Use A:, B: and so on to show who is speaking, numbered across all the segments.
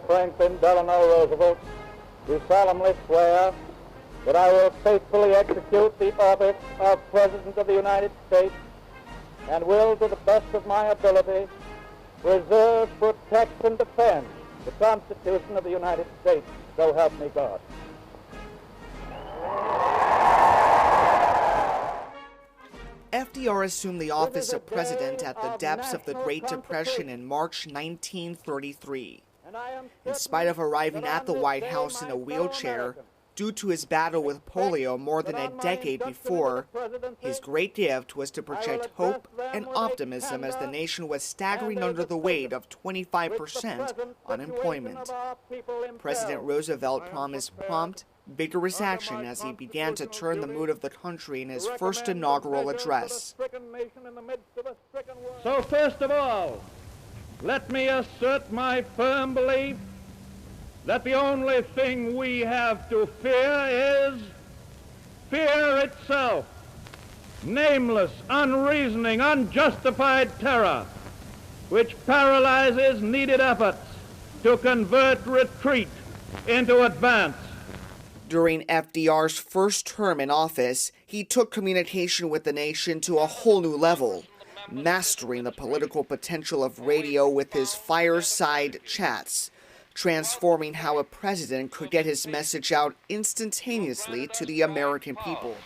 A: Franklin Delano Roosevelt, do solemnly swear that I will faithfully execute the office of President of the United States and will, to the best of my ability, preserve, protect, and defend the Constitution of the United States. So help me God.
B: FDR assumed the office of president at the depths of the Great Depression in March 1933. In spite of arriving at the White House in a wheelchair, due to his battle with polio more than a decade before, his great gift was to project hope and optimism as the nation was staggering under the weight of 25% unemployment. President Roosevelt promised prompt, vigorous action as he began to turn the mood of the country in his first inaugural address.
A: So first of all, let me assert my firm belief that the only thing we have to fear is fear itself. Nameless, unreasoning, unjustified terror, which paralyzes needed efforts to convert retreat into advance.
B: During FDR's first term in office, he took communication with the nation to a whole new level, mastering the political potential of radio with his fireside chats, transforming how a president could get his message out instantaneously to the American people.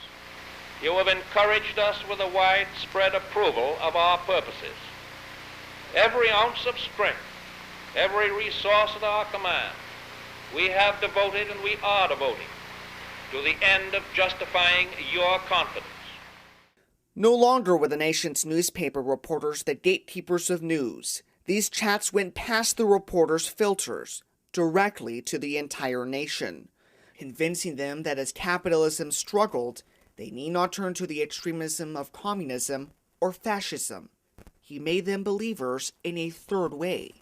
C: You have encouraged us with a widespread approval of our purposes. Every ounce of strength, every resource at our command, we have devoted and we are devoting to the end of justifying your confidence.
B: No longer were the nation's newspaper reporters the gatekeepers of news. These chats went past the reporters' filters, directly to the entire nation, convincing them that as capitalism struggled, they need not turn to the extremism of communism or fascism. He made them believers in a third way.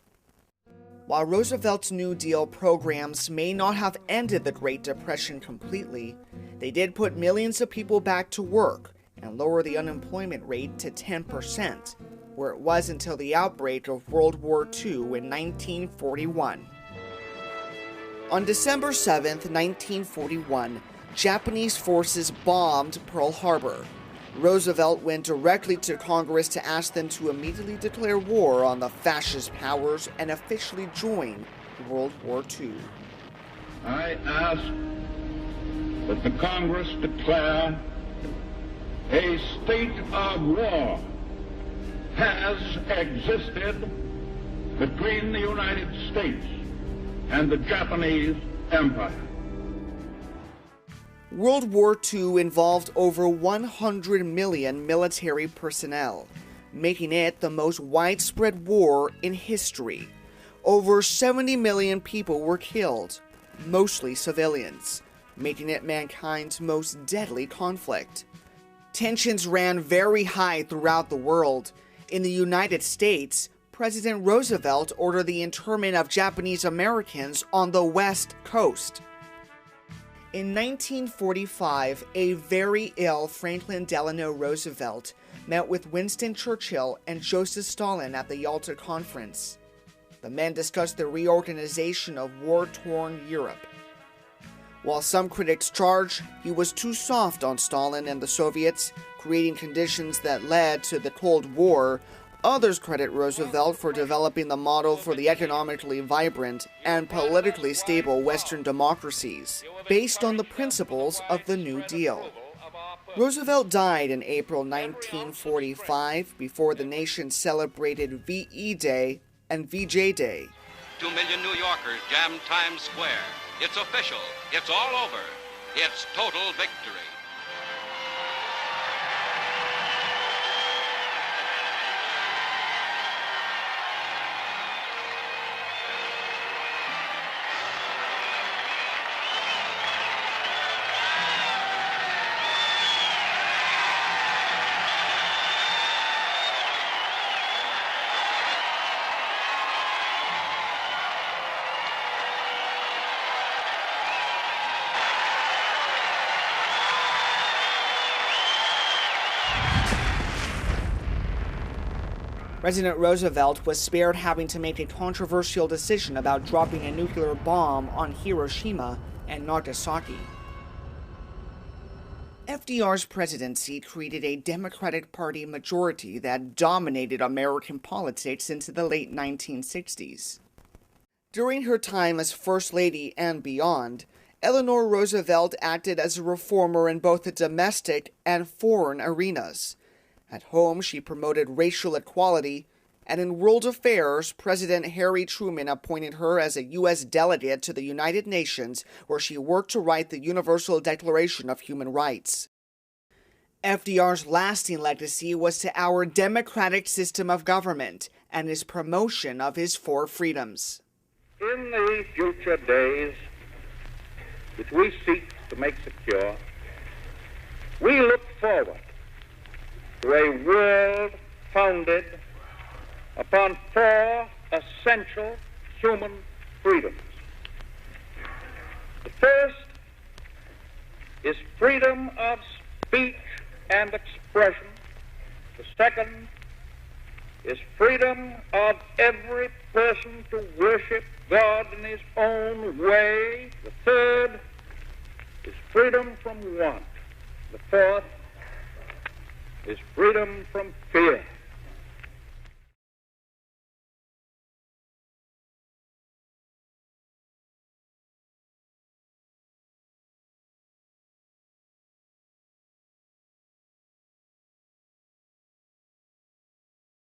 B: While Roosevelt's New Deal programs may not have ended the Great Depression completely, they did put millions of people back to work and lower the unemployment rate to 10%, where it was until the outbreak of World War II in 1941. On December 7, 1941, Japanese forces bombed Pearl Harbor. Roosevelt went directly to Congress to ask them to immediately declare war on the fascist powers and officially join World War II.
D: I ask that the Congress declare a state of war has existed between the United States and the Japanese Empire.
B: World War II involved over 100 million military personnel, making it the most widespread war in history. Over 70 million people were killed, mostly civilians, making it mankind's most deadly conflict. Tensions ran very high throughout the world. In the United States, President Roosevelt ordered the internment of Japanese Americans on the West Coast. In 1945, a very ill Franklin Delano Roosevelt met with Winston Churchill and Joseph Stalin at the Yalta Conference. The men discussed the reorganization of war-torn Europe. While some critics charge he was too soft on Stalin and the Soviets, creating conditions that led to the Cold War, others credit Roosevelt for developing the model for the economically vibrant and politically stable Western democracies, based on the principles of the New Deal. Roosevelt died in April 1945 before the nation celebrated VE Day and VJ Day.
E: 2 million New Yorkers jammed Times Square. It's official. It's all over. It's total victory.
B: President Roosevelt was spared having to make a controversial decision about dropping a nuclear bomb on Hiroshima and Nagasaki. FDR's presidency created a Democratic Party majority that dominated American politics into the late 1960s. During her time as First Lady and beyond, Eleanor Roosevelt acted as a reformer in both the domestic and foreign arenas. At home, she promoted racial equality, and in world affairs, President Harry Truman appointed her as a U.S. delegate to the United Nations, where she worked to write the Universal Declaration of Human Rights. FDR's lasting legacy was to our democratic system of government and his promotion of his four freedoms.
A: In the future days, which we seek to make secure, we look forward to a world founded upon four essential human freedoms. The first is freedom of speech and expression. The second is freedom of every person to worship God in his own way. The third is freedom from want. The fourth is freedom from fear.